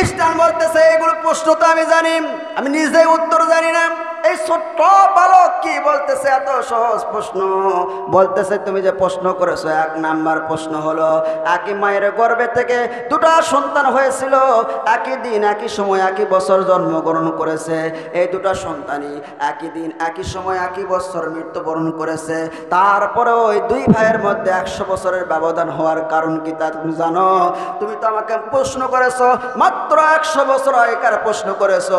খ্রিস্টান বলতেছে এগুলো প্রশ্ন তো আমি জানি, আমি নিজেই উত্তর জানি না। এই ছোট্ট বালক কি বলতেছে, এত সহজ প্রশ্ন বলতেছে, তুমি যে প্রশ্ন করেছো 1 নাম্বার প্রশ্ন হলো একই মায়ের গর্ভে থেকে দুটা সন্তান হয়েছিল, একই দিন একই সময় একই বছর জন্মগ্রহণ করেছে, এই দুটা সন্তানই একই দিন একই সময় একই বছর মৃত্যুবরণ করেছে, তারপরে ওই 2 ভাইয়ের মধ্যে 100 বছরের ব্যবধান হওয়ার কারণ কি তা তুমি জানো? তুমি তো আমাকে প্রশ্ন করেছো মাত্র 100 বছর আগেকার প্রশ্ন করেছো।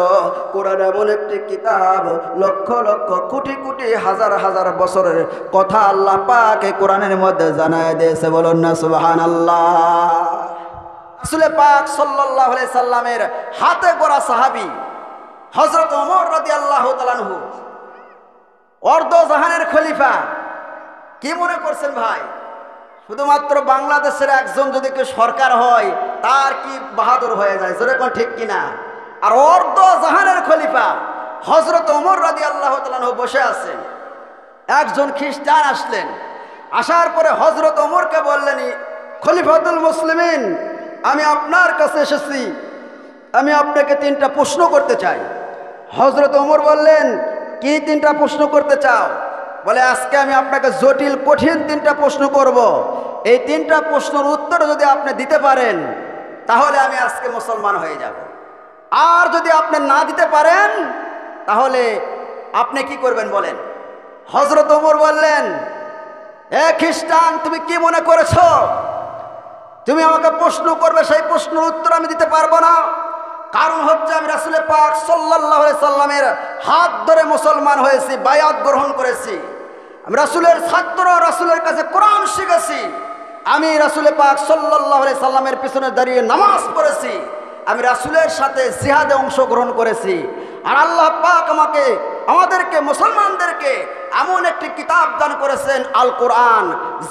কোরআন এমন একটি কিতাব, লক্ষ লক্ষ কোটি কোটি হাজার হাজার বছরের কথা আল্লাহ পাক এই কোরআনের মধ্যে জানায় দিয়েছে। বলুন না সুবহানাল্লাহ। রাসূল পাক সাল্লাল্লাহু আলাইহি সাল্লামের হাতে গড়া সাহাবী হযরত ওমর রাদিয়াল্লাহু তাআলা আনহু, অর্ধ জাহানের খলিফা। কি মনে করছেন ভাই, শুধুমাত্র বাংলাদেশের একজন যদি কেউ সরকার হয় তার কি বাহাদুর হয়ে যায়? যেরকম ঠিক কিনা? আর অর্ধ জাহানের খলিফা হযরত ওমর রাদিয়াল্লাহু তাআলা আনহু বসে আছেন। একজন খ্রিস্টান আসলেন, আসার পরে হযরত ওমরকে বললেন, খলিফাতুল মুসলিমিন, আমি আপনার কাছে এসেছি, আমি আপনাকে 3টা প্রশ্ন করতে চাই। হযরত ওমর বললেন, কি 3টা প্রশ্ন করতে চাও? বলে, আজকে আমি আপনাকে জটিল কঠিন 3টা প্রশ্ন করব, এই 3টা প্রশ্নের উত্তর যদি আপনি দিতে পারেন তাহলে আমি আজকে মুসলমান হয়ে যাব, আর যদি আপনি না দিতে পারেন তাহলে আপনি কি করবেন বলেন? হযরত ওমর বললেন, এ খ্রিস্টান, তুমি কি মনে করেছো তুমি আমাকে প্রশ্ন করবে, সেই প্রশ্নের উত্তর আমি দিতে পারবো না? কারণ হচ্ছে আমি রাসূল পাক সাল্লাল্লাহু আলাইহি সাল্লামের হাত ধরে মুসলমান হয়েছি, বায়াত গ্রহণ করেছি, আমি রাসূলের ছাত্র, রাসূলের কাছে কোরআন শিখেছি, আমি রাসূল পাক সাল্লাল্লাহু আলাইহি সাল্লামের পিছনে দাঁড়িয়ে নামাজ পড়েছি, আমি রাসূলের সাথে জিহাদে অংশগ্রহণ করেছি। আর আল্লাহ পাক আমাদেরকে মুসলমানদেরকে এমন একটি কিতাব দান করেছেন, আল কোরআন,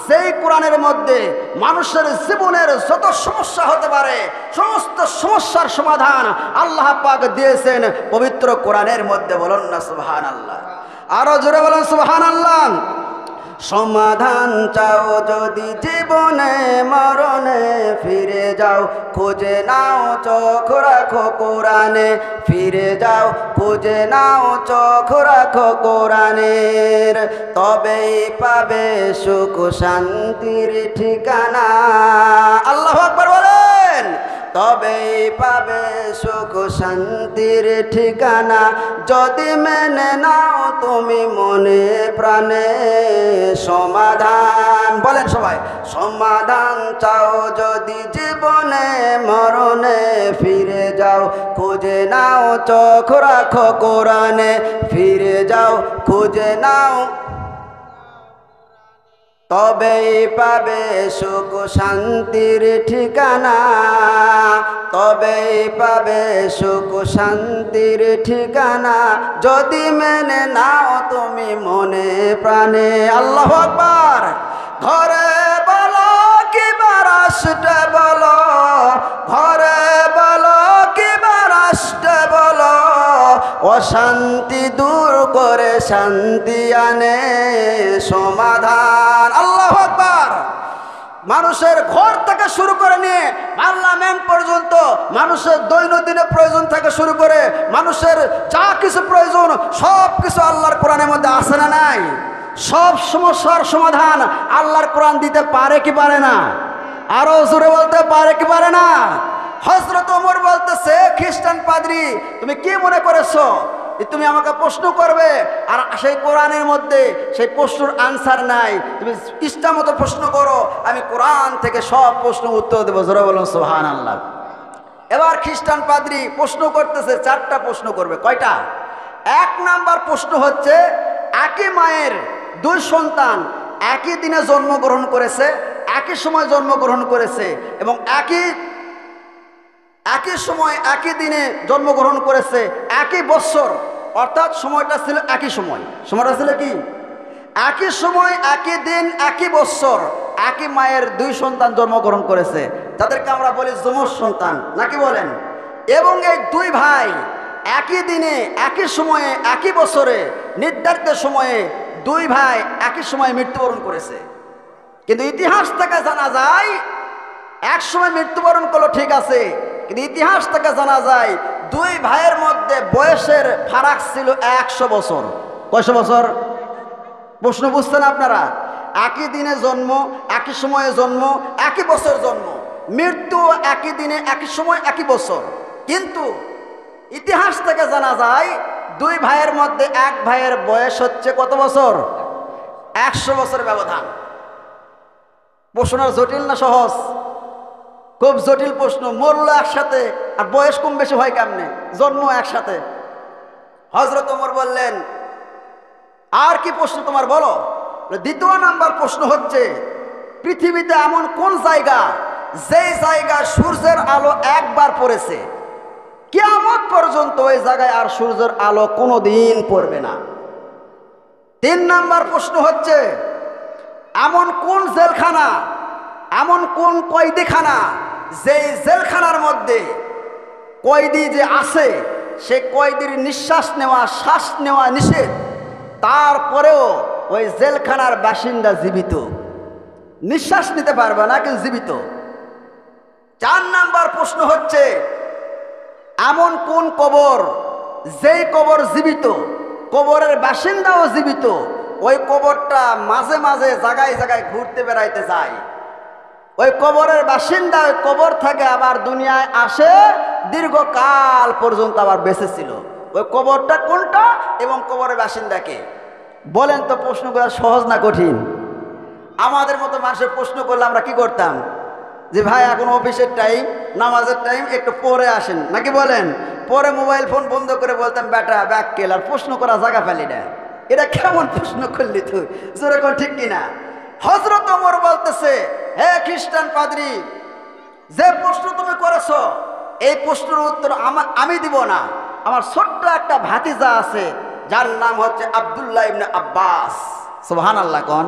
যেই কোরআনের মধ্যে মানুষের জীবনের যত সমস্যা হতে পারে সমস্ত সমস্যার সমাধান আল্লাহ পাক দিয়েছেন পবিত্র কোরআনের মধ্যে। বলুন না সুবহানাল্লাহ। আরো জোরে বলুন সুবহানাল্লাহ। সমাধান চাও যদি জীবনে মরণে, ফিরে যাও খুঁজে নাও চোখ রাখো কোরআনে, ফিরে যাও খুঁজে নাও চোখ রাখো কোরআনের, তবেই পাবে সুখ শান্তির ঠিকানা। আল্লাহু আকবার বলেন। তবেই পাবে সুখ শান্তির ঠিকানা, যদি মেনে নাও তুমি মনে প্রাণে সমাধান। বলেন সবাই, সমাধান চাও যদি জীবনে মরণে, ফিরে যাও খুঁজে নাও চোখ রাখো কোরআনে, ফিরে যাও খুঁজে নাও, তবেই পাবে সুখ শান্তির ঠিকানা, তবেই পাবে সুখ শান্তির ঠিকানা, যদি মেনে নাও তুমি মনে প্রাণে। আল্লাহু আকবার। ঘরে বলো কিবা রাষ্ট্রে বলো, ঘরে বলো কিবা রাষ্ট্রে বলো, অশান্তি দূর করে শান্তি আনে সমাধান। আল্লাহু আকবার। মানুষের ঘর থেকে শুরু করে নিয়ে পার্লামেন্ট পর্যন্ত, মানুষের দৈনন্দিন প্রয়োজন থেকে শুরু করে মানুষের যা কিছু প্রয়োজন সব কিছু আল্লাহর কোরআনের মধ্যে আছে না নাই? সব সমস্যার সমাধান আল্লাহর কোরআন দিতে পারে কি পারে না? আরো জোরে বলতে পারে কি পারে না? হযরত ওমর বলতেছে, খ্রিস্টান পাদ্রী, তুমি কি মনে করেছো তুমি আমাকে প্রশ্ন করবে আর সেই কোরআনের মধ্যে সেই প্রশ্নের আনসার নাই, তুমি ইচ্ছা মতো প্রশ্ন করো, আমি কোরআন থেকে সব প্রশ্ন উত্তর দেবো। জোরে বলুন সুবহানাল্লাহ। এবার খ্রিস্টান পাদ্রী প্রশ্ন করতেছে, 4টা প্রশ্ন করবে। কয়টা? 1 নাম্বার প্রশ্ন হচ্ছে, একই মায়ের 2 সন্তান একই দিনে জন্মগ্রহণ করেছে, একই সময় জন্মগ্রহণ করেছে এবং একই সময় একই দিনে জন্মগ্রহণ করেছে, একই বছর, অর্থাৎ সময়টা ছিল একই সময়। সময়টা ছিল কি? একই সময়, একই দিন, একই বছর, একই মায়ের 2 সন্তান জন্মগ্রহণ করেছে, তাদেরকে আমরা বলি যমজ সন্তান, নাকি বলেন? এবং এই 2 ভাই একই দিনে, একই সময়ে, একই বছরে, নির্ধারিত সময়ে 2 ভাই একই সময়ে মৃত্যুবরণ করেছে। কিন্তু ইতিহাস থেকে জানা যায় এক সময় মৃত্যুবরণ করলো, ঠিক আছে, কিন্তু ইতিহাস থেকে জানা যায় দুই ভাইয়ের মধ্যে বয়সের ফারাক ছিল 100 বছর। কয়শো বছর? প্রশ্ন বুঝছেন আপনারা? একই দিনে জন্ম, একই সময়ে জন্ম, একই বছর জন্ম, মৃত্যু একই দিনে, একই সময়, একই বছর। কিন্তু ইতিহাস থেকে জানা যায় দুই ভাইয়ের মধ্যে এক ভাইয়ের বয়স হচ্ছে কত বছর? 100 বছর ব্যবধান। প্রশ্ন জটিল না সহজ? খুব জটিল প্রশ্ন। মরল একসাথে আর বয়স কম বেশি হয় কেমনে? জন্ম একসাথে। হযরত ওমর বললেন, আর কি প্রশ্ন তোমার বলো? দ্বিতীয় নাম্বার প্রশ্ন হচ্ছে, পৃথিবীতে এমন কোন জায়গা যেই জায়গায় সূর্যের আলো একবার পড়েছে, কিয়ামত পর্যন্ত ওই জায়গায় আর সূর্যের আলো কোনোদিন পড়বে না? 3 নাম্বার প্রশ্ন হচ্ছে, এমন কোন জেলখানা, এমন কোন কয়েদিখানা যেই জেলখানার মধ্যে কয়েদি যে আছে সে কয়েদির নিঃশ্বাস নেওয়া, শ্বাস নেওয়া নিষেধ, তারপরেও ওই জেলখানার বাসিন্দা জীবিত, নিঃশ্বাস নিতে পারবে না কিন্তু জীবিত। 4 নাম্বার প্রশ্ন হচ্ছে, এমন কোন কবর যেই কবর জীবিত, কবরের বাসিন্দাও জীবিত, ওই কবরটা মাঝে মাঝে জায়গায় জায়গায় ঘুরতে বেড়াইতে যায়, ওই কবরের বাসিন্দা ওই কবর থেকে আবার দুনিয়ায় আসে, দীর্ঘকাল পর্যন্ত আবার বেঁচে ছিল। ওই কবরটা কোনটা এবং কবরের বাসিন্দাকে? বলেন তো প্রশ্নগুলো সহজ না কঠিন? আমাদের মতো মানুষের প্রশ্ন করলে আমরা কি করতাম? যে ভাই এখন অফিসের টাইম, নামাজের টাইম, একটু পরে আসেন, নাকি বলেন? পরে মোবাইল ফোন বন্ধ করে বলতাম, বেটা ব্যাক কেল, আর প্রশ্ন করা জায়গা পেলি না। এটা কেমন প্রশ্ন করলি তুই? জোরে কোন ঠিক কিনা? হযরত ওমর বলতেছে, হে খ্রিস্টান পাদ্রী, যে প্রশ্ন তুমি করেছো এই প্রশ্নের উত্তর আমি দিব না। আমার ছোট্ট একটা ভাতিজা আছে যার নাম হচ্ছে আব্দুল্লাহ ইবনে আব্বাস। সুবহানাল্লাহ কোন?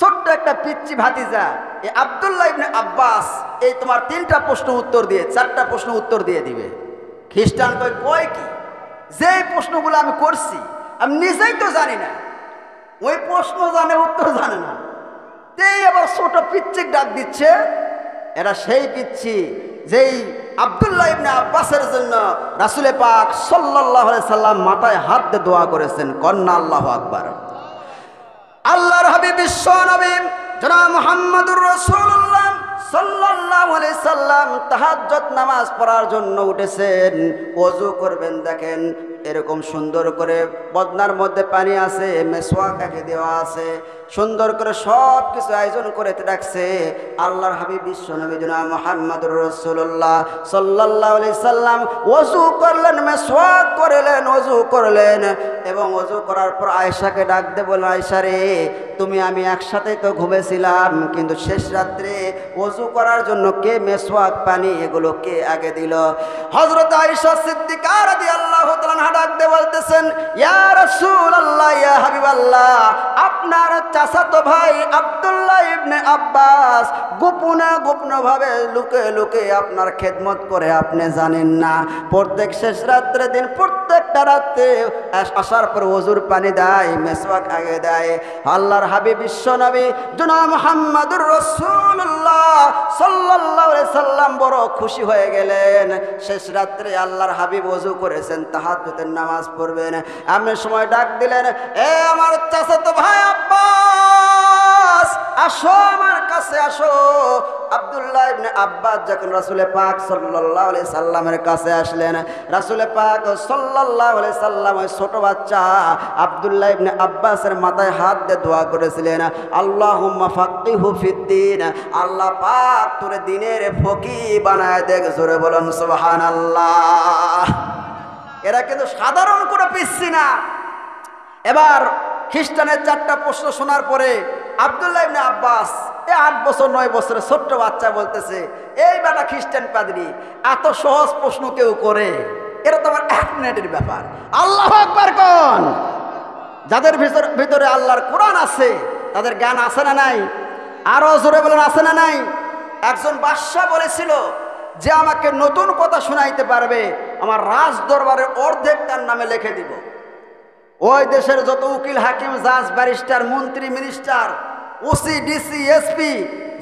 ছোট্ট একটা পিচ্চি ভাতিজা, এই আব্দুল্লাহ ইবনে আব্বাস এই তোমার 3টা প্রশ্ন উত্তর দিয়ে 4টা প্রশ্ন উত্তর দিয়ে দিবে। খ্রিস্টান কয় কি, যে প্রশ্নগুলো আমি করছি আমি নিজেই তো জানি না, ওই প্রশ্ন জানে উত্তর জানে না, এই আবার ছোট পিচ্চিক ডাক দিচ্ছে। এরা সেই পিচ্ছি যেই আব্দুল্লাহ ইবনে আব্বাসের জন্য রাসূল পাক সাল্লাল্লাহু আলাইহি সাল্লাম মাথায় হাত দিয়ে দোয়া করেছেন। কন্না আল্লাহু আকবার। আল্লাহর হাবিব বিশ্ব নবী জনাব মুহাম্মদুর রাসূলুল্লাহ সাল্লাল্লাহু আলাইহি সাল্লাম তাহাজ্জুদ নামাজ পড়ার জন্য উঠেছেন। ওযু করবেন, দেখেন এরকম সুন্দর করে বদনার মধ্যে পানি আছে, মেসওয়াক একে দেওয়া আছে, সুন্দর করে সব কিছু আয়োজন করে রাখছে। আল্লাহর হাবিব বিশ্ব নবী জনাব মুহাম্মদুর রাসূলুল্লাহ সাল্লাল্লাহু আলাইহি সাল্লাম ওযু করলেন, মেসওয়াক করলেন, ওযু করলেন এবং ওযু করার পর আয়েশাকে ডাক দিয়ে বললেন, আয়েশা রে, তুমি আমি একসাথেই তো ঘুমেছিলাম, কিন্তু শেষ রাত্রে ওযু করার জন্য কে মেসওয়াক, পানি এগুলো কে আগে দিল? হযরত আয়েশা সিদ্দিকা রাদিয়াল্লাহু তাআলা ডাক দিয়ে বলতেছেন, ইয়া রাসূলুল্লাহ, ইয়া হাবিবাল্লাহ, আপনার চাচাতো ভাই আব্দুল্লাহ ইবনে আব্বাস গোপনে গোপনভাবে লুকে লুকে আপনার খেদমত করে, আপনি জানেন না? প্রত্যেক শেষ রাত্রে দিন প্রত্যেকটা রাতে আসার পর ওযুর পানি দেয়, মেসওয়াক আগে দেয়। আল্লাহর হাবিব বিশ্ব নবী জনাব মুহাম্মদুর রাসূলুল্লাহ সাল্লাল্লাহু আলাইহি সাল্লাম বড় খুশি হয়ে গেলেন। শেষ রাত্রে আল্লাহর হাবিব ওযু করেছেন, তাহাজ্জুদের নামাজ পড়বেন, এমন সময় ডাক দিলেন, এ আমার চাচাতো ভাই আব্বাস, আসো আমার কাছে আসো। আব্দুল্লাহ ইবনে আব্বাস যখন রাসূল পাক সাল্লাল্লাহু আলাইহি সাল্লামের কাছে আসলেন, রাসূল পাক সাল্লাল্লাহু আলাইহি সাল্লাম ওই ছোট বাচ্চা আব্দুল্লাহ ইবনে আব্বাসের মাথায় হাত দিয়ে দোয়া করেছিলেন, আল্লাহুম্মা ফাক্কিহু ফিদ্দিন, আল্লাহ পাক তোরে দ্বীনের ফকিহ বানায় দেখ। জোরে বলুন সুবহানাল্লাহ। এরা কিন্তু সাধারণ করে পিচ্ছি না। এবার খ্রিস্টানের 4টা প্রশ্ন শোনার পরে আব্দুল্লাহ ইবনে আব্বাস, 8 বছর 9 বছরের ছোট্ট বাচ্চা বলতেছে, এই বেটা খ্রিস্টান পাদ্রী, এত সহজ প্রশ্ন কেউ করে? এটা তো আমার 1 মিনিটের ব্যাপার। আল্লাহু আকবার কোন? যাদের ভিতরে আল্লাহর কোরআন আছে তাদের জ্ঞান আছে না নাই? আরো জোরে বলেন, আছে না নাই? একজন বাদশা বলেছিল যে আমাকে নতুন কথা শোনাইতে পারবে আমার রাজ দরবারের অর্ধেক তার নামে লিখে দিব। ওই দেশের যত উকিল, হাকিম, জাজ, ব্যারিস্টার, মন্ত্রী, মিনিস্টার, ওসি, ডিসি, এসপি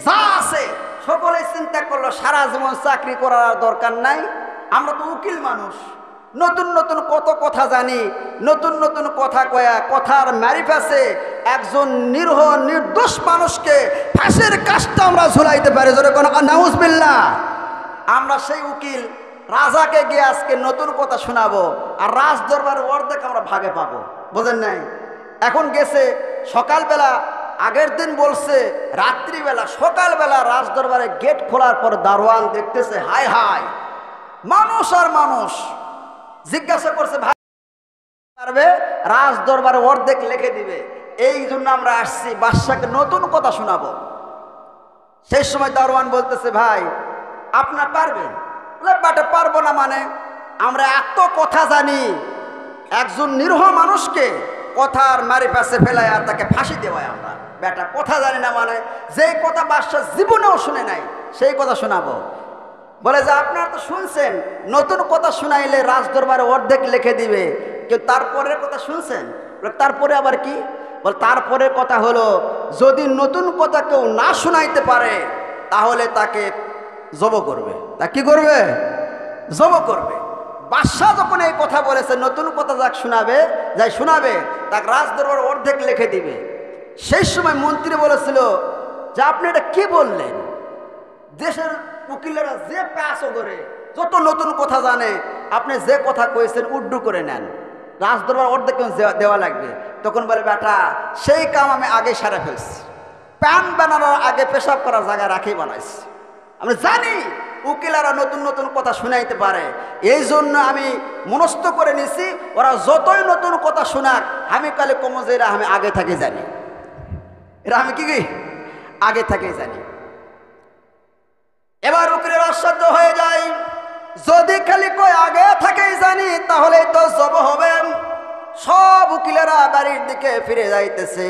যা আছে সকলেই চিন্তা করলো সারা জীবন চাকরি করার দরকার নাই, আমরা তো উকিল মানুষ, নতুন নতুন কত কথা জানি, নতুন নতুন কথা কয়া কথার ম্যারিফাসে একজন নিরীহ নির্দোষ মানুষকে ফাঁসির কাজটা আমরা ঝুলাইতে পারি। জোরে কোন নাউজুবিল্লাহ। আমরা সেই উকিল রাজাকে গিয়ে আজকে নতুন কথা শোনাবো, আর রাজ দরবারের অর্ধেক আমরা ভাগে পাবো। বোঝেন নাই? এখন গেছে সকালবেলা, আগের দিন বলছে রাত্রিবেলা, সকালবেলা রাজ দরবারে গেট খোলার পর দারোয়ান দেখতেছে হায় হায় মানুষ আর মানুষ। জিজ্ঞাসা করছে ভাই পারবে? রাজ দরবারে অর্ধেক লিখে দিবে। এই জন্য আমরা আসছি বাদশাকে নতুন কথা শোনাবো। সেই সময় দারোয়ান বলতেছে ভাই আপনার পারবেন? বেটা পারবো না মানে? আমরা এত কথা জানি, একজন নিরীহ মানুষকে কথার মারি পাশে ফেলায় আর তাকে ফাঁসি দেওয়ায় আমরা বেটা কথা জানি না মানে? যেই কথা বাদশা জীবনেও শুনে নাই সেই কথা শোনাবো। বলে যে আপনারা তো শুনছেন নতুন কথা শুনাইলে রাজ দরবারে অর্ধেক লিখে দিবে, কিন্তু তারপরের কথা শুনছেন? তারপরে আবার কি? বল তারপরের কথা হলো যদি নতুন কথা কেউ না শুনাইতে পারে তাহলে তাকে জব করবে। তা কি করবে? জব করবে। বাদশা যখন এই কথা বলেছে নতুন কথা যাক শোনাবে, যাই শোনাবে তাকে রাজ দরবারে অর্ধেক লিখে দিবে। সেই সময় মন্ত্রী বলেছিল যে আপনি এটা কি বললেন? দেশের উকিলেরা যে প্যাসও করে যত নতুন কথা জানে, আপনি যে কথা কয়েছেন উড্ডু করে নেন, রাজ দরবার অর্ধেক দেওয়া লাগবে। তখন বলে বেটা সেই কাম আমি আগে সারা ফেলছি, প্যান বানানোর আগে পেশাব করার জায়গা রাখেই বানাইছি। আমরা জানি উকিলারা নতুন নতুন কথা শুনাইতে পারে, এই জন্য আমি মনস্থ করে নিছি ওরা যতই নতুন কথা শোনাক আমি কালে কম যে এরা আমি আগে থেকে জানি, এরা আমি কি আগে থেকে জানি। এবার উকিলের আশ্চর্য হয়ে যায়, যদি খালি কই আগে থেকেই জানি তাহলে তো জব হবে। সব উকিলেরা বাড়ির দিকে ফিরে যাইতেছে।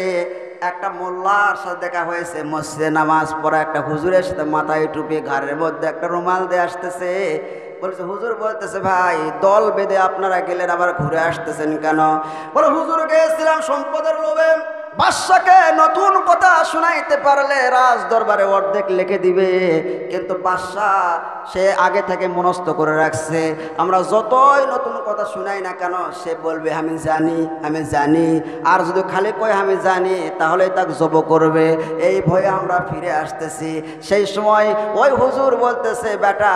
একটা মোল্লার সাথে দেখা হয়েছে, মসজিদে নামাজ পড়া একটা হুজুরের সাথে মাথায় টুপি ঘাড়ের মধ্যে একটা রুমাল দিয়ে আসতেছে। বলছে হুজুর, বলতেছে ভাই দল বেঁধে আপনারা গেলেন আবার ঘুরে আসতেছেন কেন? বলে হুজুর গিয়েছিলাম সম্পদের লোভে, বাদশাকে নতুন কথা শুনাইতে পারলে রাজ দরবারে অর্ধেক লিখে দিবে, কিন্তু বাদশা সে আগে থেকে মনস্থ করে রাখছে আমরা যতই নতুন কথা শুনাই না কেন সে বলবে আমি জানি আমি জানি, আর যদি খালি কয় আমি জানি তাহলে তাকে জব করবে। এই ভয়ে আমরা ফিরে আসতেছি। সেই সময় ওই হুজুর বলতেছে বেটা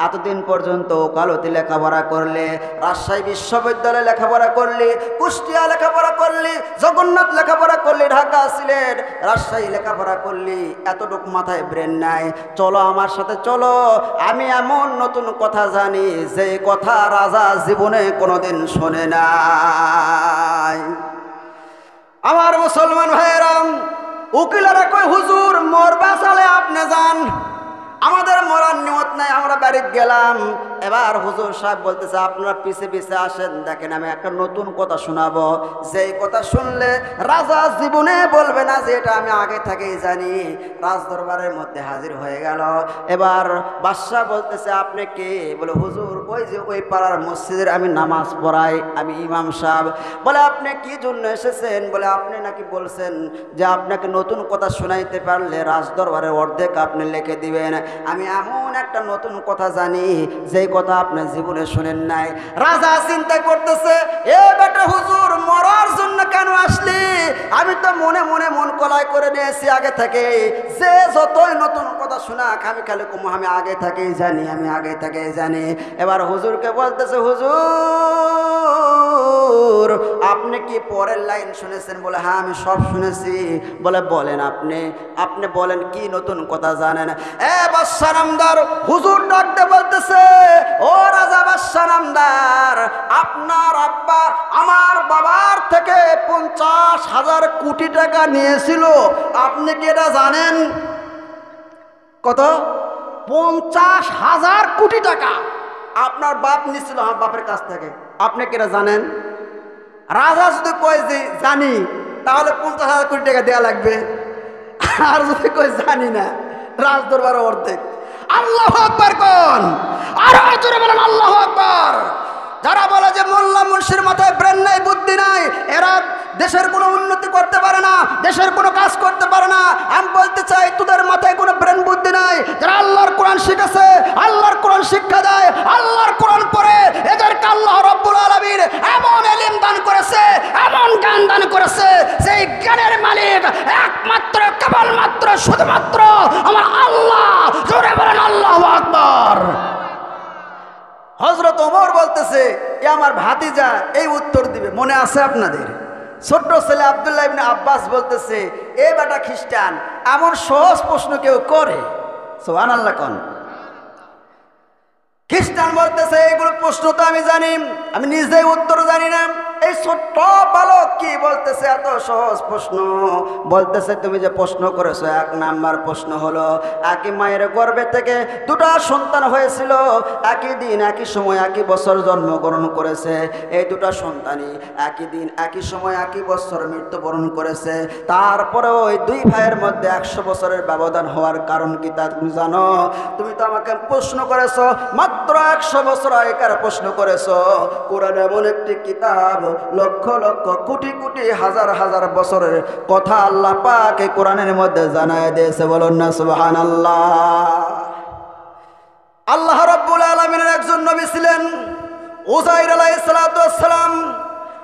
এতদিন পর্যন্ত ওকালতি লেখাপড়া করলে, রাজশাহী বিশ্ববিদ্যালয়ে লেখাপড়া করলি, কুষ্টিয়া লেখাপড়া করলি, জগন্নাথ লেখাপড়া করলি, ঢাকা সিলেট রাজশাহী লেখাপড়া করলি, এতটুকু মাথায় ব্রেন নাই। চলো আমার সাথে চলো, আমি এমন নতুন কথা জানি যে কথা রাজা জীবনে কোনোদিন শোনে নাই। আমার মুসলমান ভাইয়েরাম, উকিলেরা কই হুজুর মোর বাঁচালে আপনি যান, আমাদের মরার নিয়ত নাই, আমরা বাড়িতে গেলাম। এবার হুজুর সাহেব বলতেছে আপনারা পিছে পিছে আসেন, দেখেন আমি একটা নতুন কথা শোনাবো, যেই কথা শুনলে রাজা জীবনে বলবে না যে এটা আমি আগে থেকেই জানি। রাজ দরবারের মধ্যে হাজির হয়ে গেল। এবার বাদশা বলতেছে আপনি কে? বলে হুজুর ওই যে ওই পাড়ার মসজিদের আমি নামাজ পড়াই, আমি ইমাম সাহেব। বলে আপনি কি জন্য এসেছেন? বলে আপনি নাকি বলছেন যে আপনাকে নতুন কথা শোনাইতে পারলে রাজ দরবারের অর্ধেক আপনি লিখে দিবেন। আমি এমন একটা নতুন কথা জানি যে কথা আপনি জীবনে শুনেন নাই। রাজা চিন্তা করতেছে এ বেটা হুজুর মরার জন্য কেন আসলি? আমি তো মনে মনে মন কলাই করে নিয়েছি আগে থেকে, যে যতই নতুন কথা শোনাক আমি খালি কমো আমি আগে থেকেই জানি আমি আগে থেকেই জানি। এবার হুজুরকে বলতেছে হুজুর আপনি কি পরের লাইন শুনেছেন? বলে হ্যাঁ আমি সব শুনেছি। বলে বলেন আপনি আপনি বলেন কি নতুন কথা জানেন? বাদশা নামদার হুজুর ডাকতে বলতেছে ও রাজা বাদশা নামদার, আপনার আব্বা আমার বাবার থেকে 50,000 কোটি টাকা নিয়েছিল, আপনি কি এটা জানেন? কত? 50,000 কোটি টাকা আপনার বাপ নিয়েছিল আমার বাপের কাছ থেকে, আপনি কি এটা জানেন? রাজা যদি কয় যে জানি তাহলে 50,000 কোটি টাকা দেওয়া লাগবে, আর যদি কয় জানি না রাজ দরবারে অর্ধেক। আল্লাহু আকবার কোন? আর জোরে বলেন আল্লাহু আকবার। যারা বলে যে মোল্লা মুন্সির মাথায় ব্রেন নাই বুদ্ধি নাই, এরা দেশের কোনো উন্নতি করতে পারে না, দেশের কোনো কাজ করতে পারে না। আমি বলতে চাই তোদের মাথায় কোনো ব্রেন বুদ্ধি নাই। যারা আল্লাহর কোরআন শিখেছে, আল্লাহর কোরআন শিক্ষা দেয়, আল্লাহর কোরআন পড়ে, এদেরকে আল্লাহ রাব্বুল আলামিন এমন ইলম দান করেছে, এমন জ্ঞান দান করেছে, সেই জ্ঞানের মালিক একমাত্র কেবলমাত্র শুধুমাত্র আমার আল্লাহ। জোরে বলেন আল্লাহু আকবার। হযরত ওমর বলতেছে এ আমার ভাতিজা এই উত্তর দিবে, মনে আছে আপনাদের? ছোট্ট ছেলে আব্দুল্লাহ ইবনে আব্বাস বলতেছে এ বেটা খ্রিস্টান, এমন সহজ প্রশ্ন কেউ করে? সুবহানাল্লাহ কোন খ্রিস্টান বলতেছে এগুলো প্রশ্ন তো আমি জানি, আমি নিজেই উত্তর জানি না। এই ছোট্ট বালক কি বলতেছে এত সহজ প্রশ্ন, বলতেছে তুমি যে প্রশ্ন করেছো, এক নাম্বার প্রশ্ন হলো একই মায়ের গর্ভে থেকে দুটা সন্তান হয়েছিল, একই দিন একই সময় একই বছর জন্মগ্রহণ করেছে, এই দুটা সন্তানই একই দিন একই সময় একই বছর মৃত্যুবরণ করেছে, তারপরে ওই দুই ভাইয়ের মধ্যে 100 বছরের ব্যবধান হওয়ার কারণ কি তা তুমি জানো? তুমি তো আমাকে প্রশ্ন করেছো মাত্র 100 বছর আগেকার প্রশ্ন করেছো। কোরআন এমন একটি কিতাব, লক্ষ লক্ষ কোটি কোটি হাজার হাজার বছরের কথা আল্লাহ পাক এই কোরআনের মধ্যে জানায় দিয়েছে। বলুন না সুবহানাল্লাহ। আল্লাহ রাব্বুল আলামিনের একজন নবী ছিলেন উযাইর আলাইহিস সালাতু ওয়াস সালাম।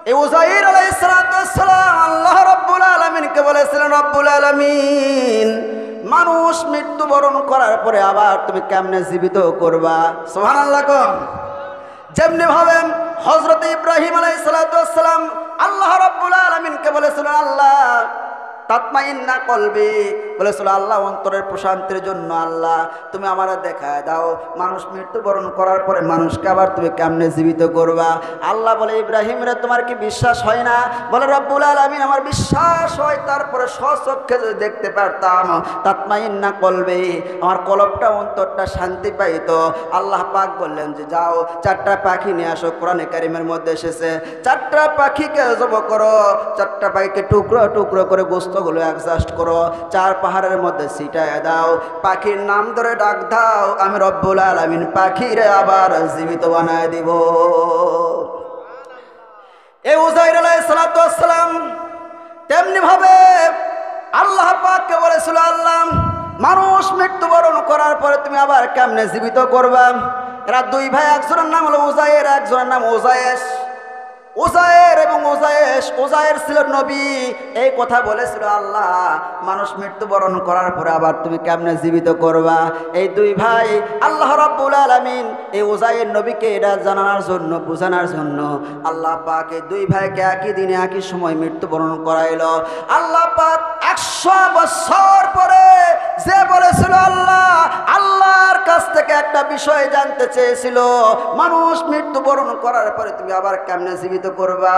এই উযাইর আলাইহিস সালাতু ওয়াস সালাম আল্লাহ রাব্বুল আলামিনকে বলেছিলেন, রব্বুল আলামিন মানুষ মৃত্যুবরণ করার পরে আবার তুমি কেমনে জীবিত করবা? সুবহানাল্লাহ কোন যেমনি ভাবেন হযরত ইব্রাহিম আলাইহিস সালাতু ওয়াস সালাম আল্লাহ রাব্বুল আলামিনকে বলেছিলেন, আল্লাহ তাতমাইন্না কলবি, বলেছিল আল্লাহ অন্তরের প্রশান্তির জন্য আল্লাহ তুমি আমারে দেখায় দাও মানুষ মৃত্যুবরণ করার পরে মানুষকে আবার তুমি কেমনে জীবিত করবা। আল্লাহ বলে ইব্রাহিম রে তোমার কি বিশ্বাস হয় না? বলে রব্বুল আলামিন আমার বিশ্বাস হয়, তারপরে স্বচক্ষে যদি দেখতে পারতাম তাতমাইন্না কলবি, আমার কলবটা অন্তরটা শান্তি পাইতো। আল্লাহ পাক বললেন যে যাও 4টা পাখি নিয়ে আসো, কোরআনে কারিমের মধ্যে এসেছে 4টা পাখিকে জব করো, 4টা পাখিকে টুকরো টুকরো করে গোস্তগুলো অ্যাডজাস্ট করো, 4 পাহাড়ের মধ্যে ছিটায় দাও, পাখির নাম ধরে ডাক দাও, আমি রব্বুল আলামিন পাখিরে আবার জীবিত বানায় দিব। এই উযাইর আলাইহিস সালাতু ওয়াস সালাম তেমনি ভাবে আল্লাহ পাককে বলেছিল, আল্লাহ মানুষ মৃত্যুবরণ করার পরে তুমি আবার কেমনে জীবিত করবা? এরা দুই ভাই, একজনের নাম হলো উযাইর, একজনের নাম উযায়েশ। উযায়ের এবং উযায়ের ছিল নবী, এই কথা বলেছিল আল্লাহ মানুষ মৃত্যুবরণ করার পরে আবার তুমি কেমনে জীবিত করবা? এই দুই ভাই আল্লাহ রাব্বুল আলামিন এই উযায়ের নবীকে এটা জানানোর জন্য বোঝানোর জন্য আল্লাহ পাক এই দুই ভাইকে একই দিনে একই সময় মৃত্যুবরণ করাইল। আল্লাহ পাক 100 বছর পরে যে বলেছিল আল্লাহর কাছ থেকে একটা বিষয় জানতে চেয়েছিল, মানুষ মৃত্যুবরণ করার পরে তুমি আবার কেমনে জীবিত করবা?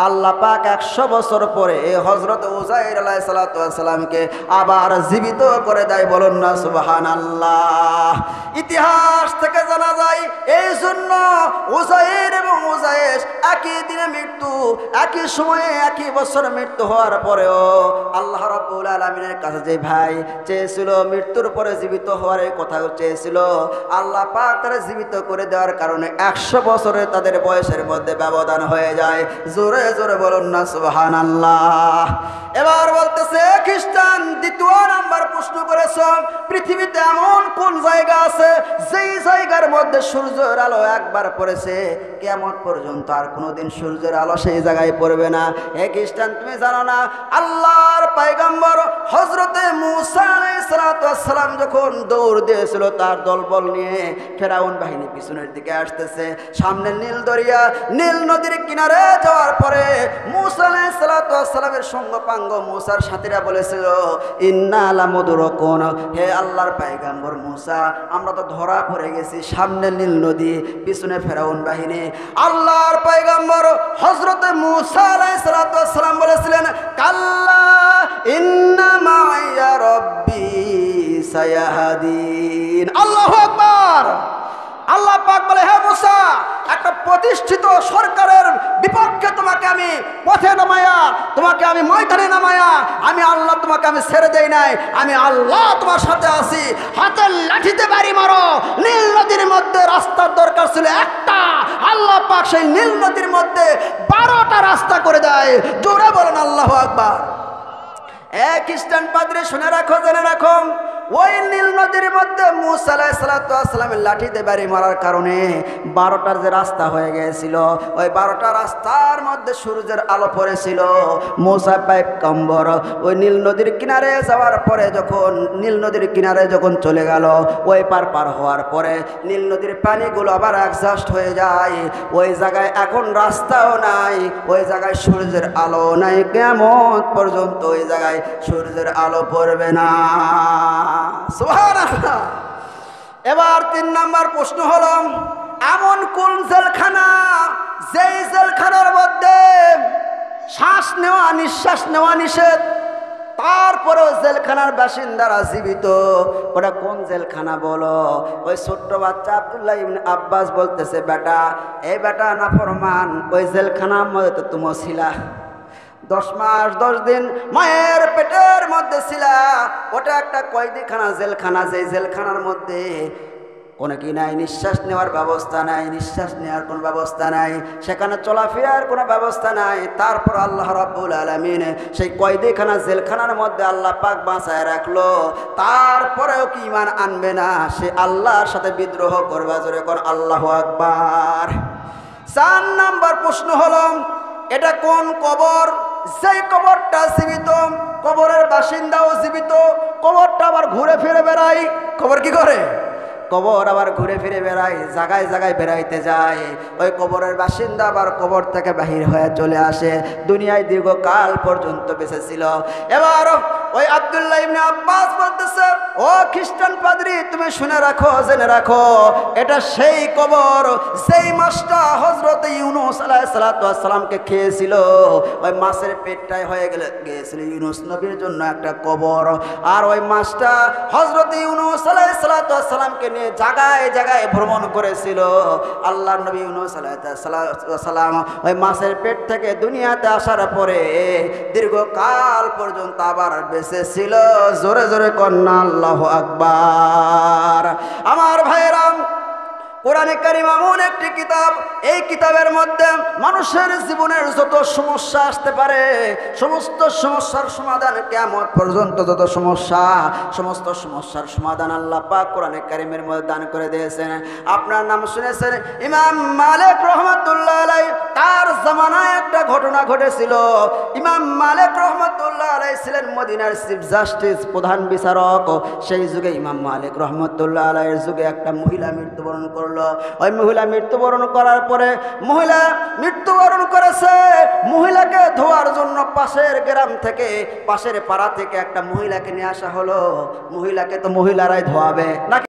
আল্লাহ পাক 100 বছর পরে এই হযরত উযাইর আলাইহিস সালাতু ওয়াস সালামকে আবার জীবিত করে দেয়। বলুন না সুবহানাল্লাহ। ইতিহাস থেকে জানা যায় এই জন্য উযাইর এবং উযায়েশ একই দিনে মৃত্যু, একই সময়ে একই বছরে মৃত্যু হওয়ার পরেও আল্লাহ রাব্বুল আলামিনের কাছে যে ভাই চেয়েছিল মৃত্যুর পরে জীবিত হওয়ার কথা চেয়েছিল, আল্লাহ পাক তারা জীবিত করে দেওয়ার কারণে 100 বছরে তাদের বয়সের মধ্যে ব্যবধান হয়ে যায়। জোরে জোরে বলুন না সুবহানাল্লাহ। এবার বলতেছে খ্রিস্টান দ্বিতীয় নাম্বার প্রশ্ন করেছ, পৃথিবীতে এমন কোন জায়গা আছে যেই জায়গার মধ্যে সূর্যের আলো একবার পড়েছে কিয়ামত পর্যন্ত আর কোনোদিন সূর্যের আলো সেই জায়গায় পড়বে না? হে খ্রিস্টান তুমি জানো না আল্লাহর পয়গম্বর হযরতে মূসা আলাইহিস সালাতু ওয়াস সালাম যখন দৌড় দিয়েছিল তার দলবল নিয়ে, ফেরাউন বাহিনী পিছনের দিকে আসতেছে, সামনে নীল দরিয়া, নীল নদীর কিনারে যাওয়ার পরে মূসা আলাইহিস সালাতু ওয়াস সালামের সঙ্গপাঙ্গ মূসার সাথীরা বলেছিল ইন্না লামুদরাকুন, হে আল্লাহর পয়গম্বর মূসা আমরা তো ধরা পড়ে গেছি, সামনে নীল নদী পিছনে ফেরাউন বাহিনী। আল্লাহর পয়গম্বর হযরতে মূসা আলাইহিস সালাতু ওয়াস সালাম বলেছিলেন কাল্লা ইন্না মাইয়া রব্বি সায়াহাদিন। আল্লাহু আকবার। আল্লাহ পাক বলে হে মূসা একটা প্রতিষ্ঠিত সরকারের বিপক্ষে তোমাকে আমি পথে নামায়া, তোমাকে আমি ময়দানে নামায়া আমি আল্লাহ তোমাকে আমি ছেড়ে দেই নাই, আমি আল্লাহ তোমার সাথে আছি, হাতের লাঠিতে বাড়ি মারো। নীল নদীর মধ্যে রাস্তার দরকার ছিল একটা, আল্লাহ পাক সেই নীল নদীর মধ্যে 12টা রাস্তা করে দেয়। জোরে বলেন আল্লাহু আকবার। এক খ্রিস্টান পাদ্রী শুনে রাখো, জেনে রাখো, ওই নীল নদীর মধ্যে মুসা আলাইহিস সালামের লাঠিতে বাড়ি মারার কারণে 12টার যে রাস্তা হয়ে গিয়েছিল, ওই 12টা রাস্তার মধ্যে সূর্যের আলো পড়েছিল। মুসা পয়গম্বর ওই নীল নদীর কিনারে যাওয়ার পরে, যখন নীল নদীর কিনারে যখন চলে গেল, ওই পার হওয়ার পরে নীল নদীর পানিগুলো আবার অ্যাডজাস্ট হয়ে যায়। ওই জায়গায় এখন রাস্তাও নাই, ওই জায়গায় সূর্যের আলো নাই, কিয়ামত পর্যন্ত ওই জায়গায় সূর্যের আলো পড়বে না। সুবহানাল্লাহ। এবার 3 নাম্বার প্রশ্ন হলো, এমন কোন জেলখানা যেই জেলখানার মধ্যে শ্বাস নেওয়া নিঃশ্বাস নেওয়া নিষেধ, তারপরেও জেলখানার বাসিন্দারা জীবিত? ওটা কোন জেলখানা বলো? ওই ছোট্ট বাচ্চা আব্দুল্লাহ ইবনে আব্বাস বলতেছে, বেটা, এই বেটা নাফরমান, ওই জেলখানার মধ্যে তো তুমি ছিলা, 10 মাস 10 দিন মায়ের পেটের মধ্যে ছিলা। ওটা একটা কয়েদিখানা, জেলখানা, যে জেলখানার মধ্যে কোনো কি নাই, নিঃশ্বাস নেওয়ার ব্যবস্থা নাই, নিঃশ্বাস নেওয়ার কোনো ব্যবস্থা নাই, সেখানে চলাফেরার কোনো ব্যবস্থা নাই। তারপর আল্লাহ রাব্বুল আলামিন সেই কয়েদিখানা, জেলখানার মধ্যে আল্লাহ পাক বাঁচায় রাখলো। তারপরেও কি ঈমান আনবে না? সে আল্লাহর সাথে বিদ্রোহ করবে। জোরে কর আল্লাহু আকবার। 4 নাম্বার প্রশ্ন হলো, এটা কোন কবর যেই কবরটা জীবিত, কবরের বাসিন্দাও জীবিত, কবরটা আবার ঘুরে ফিরে বেড়ায়। কবর কি করে? কবর আবার ঘুরে ফিরে বেড়ায়, জায়গায় জায়গায় বেড়াইতে যায়। ওই কবরের বাসিন্দা আবার কবর থেকে বাহির হয়ে চলে আসে, দুনিয়ায় দীর্ঘকাল পর্যন্ত বেঁচে ছিল। এবার ওই আব্দুল্লাহ ইবনে আব্বাস বলতেছে, ও খ্রিস্টান পাদ্রী, তুমি শুনে রাখো, জেনে রাখো, এটা সেই কবর যেই মাছটা হযরত ইউনূস আলাইহিস সালামকে খেয়েছিল। ওই মাছের পেটটাই হয়ে গিয়েছিল ইউনূস নবীর জন্য একটা কবর। আর ওই মাছটা হযরত ইউনূস আলাইহিস সালামকে নিয়ে জায়গায় জায়গায় ভ্রমণ করেছিল। আল্লাহর নবী ইউনূস আলাইহিস সালাম ওই মাছের পেট থেকে দুনিয়াতে আসার পরে দীর্ঘকাল পর্যন্ত আবার বেঁচে ছিল। জোরে জোরে কন্যা আল্লাহু আকবার। আমার ভাইরা, কোরআনে কারীম এমন একটি কিতাব, এই কিতাবের মধ্যে মানুষের জীবনের যত সমস্যা আসতে পারে, সমস্ত সমস্যার সমাধান, কিয়ামত পর্যন্ত যত সমস্যা, সমস্ত সমস্যার সমাধান আল্লাহ পাক কোরআনে কারীমের মধ্যে দান করে দিয়েছেন। আপনার নাম শুনেছেন ইমাম মালিক রহমাতুল্লাহ আলাইহি, তার জামানায় একটা ঘটনা ঘটেছিল। ইমাম মালিক রহমাতুল্লাহ আলাইহি ছিলেন মদিনার চিফ জাস্টিস, প্রধান বিচারক। সেই যুগে ইমাম মালিক রহমাতুল্লাহ আলাইহির যুগে একটা মহিলা মৃত্যুবরণ করল। ওই মহিলা মৃত্যুবরণ করার পরে, মহিলা মৃত্যুবরণ করেছে, মহিলাকে ধোয়ার জন্য পাশের গ্রাম থেকে, পাশের পাড়া থেকে একটা মহিলাকে নিয়ে আসা হলো। মহিলাকে তো মহিলারাই ধোয়াবে নাকি?